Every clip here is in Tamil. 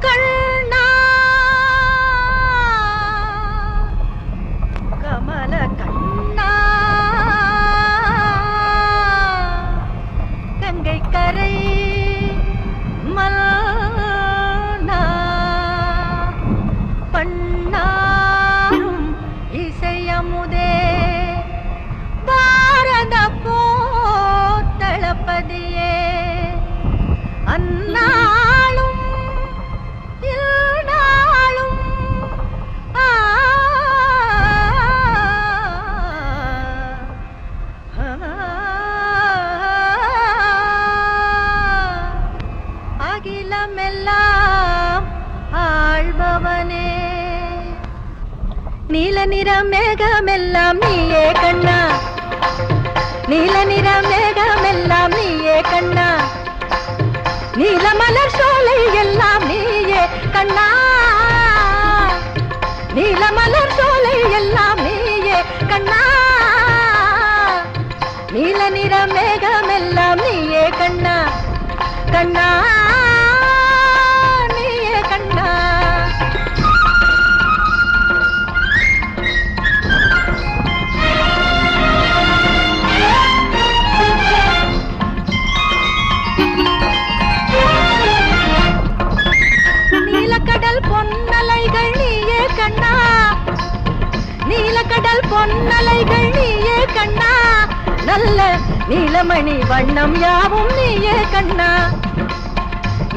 கண்ணா கமல கண்ணா கங்கை கரை மல்னா பண்ணாரும் இசையமுதே பாரத போத்தளபதியே அந்நாளும் இந்நாளும் அகிலமெல்லாம் ஆள்பவனே நீல நிற மேகமெல்லாம் நீயே கண்ணா நீல நிற மேகமெல்லாம் நீயே கண்ணா நீல மலர் சோலை எல்லாம் நீயே கண்ணா நீல மலர் சோலை எல்லாம் நீயே கண்ணா நீல நிற மேகமெல்லாம் நீயே கண்ணா கண்ணா நீயே கண்ணா நீலக்கடல் பொன்னலைகள் நீயே கண்ணா நீலக்கடல் பொன்னலைகள் நீயே கண்ணா நல்ல நீலமணி வண்ணம் யாவும் நீயே கண்ணா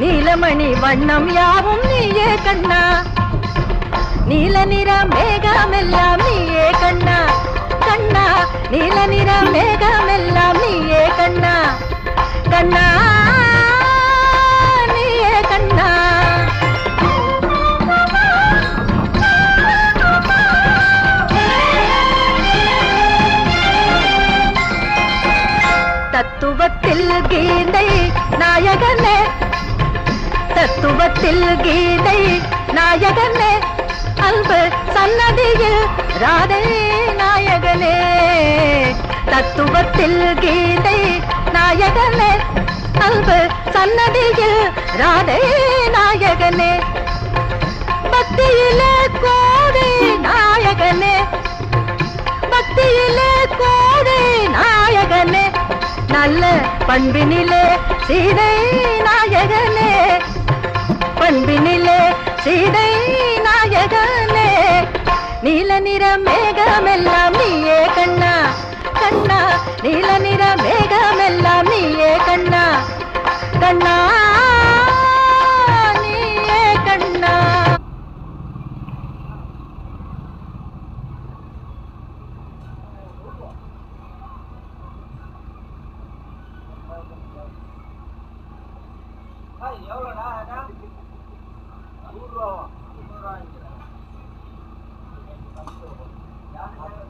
நீலமணி வண்ணம் யாவும் நீயே கண்ணா நீல நிற மேகமெல்லாம் நீயே கண்ணா கண்ணா நீல நிற மேகமெல்லாம் நீயே கண்ணா கண்ணா நீயே கண்ணா தத்துவத்தில் கீதை நாயகனே தத்துவத்தில் கீதை நாயகனே அன்பு சன்னதியில் ராதே நாயகனே தத்துவத்தில் கீதை நாயகனே அன்பு சன்னதியில் ராதே நாயகனே பக்தியிலே கோதை நாயகனே பக்தியிலே கோதை நாயகனே நல்ல பண்பினிலே சீதை நாயகனே பண்பினிலே சீதை நாயகனே நீல நிற மேகமெல்லாம் நீயே கண்ணா கண்ணா நீல நிற மேகமெல்லாம் நீயே கண்ணா கண்ணா நீயே கண்ணா எவ்வளோண்ணா ₹100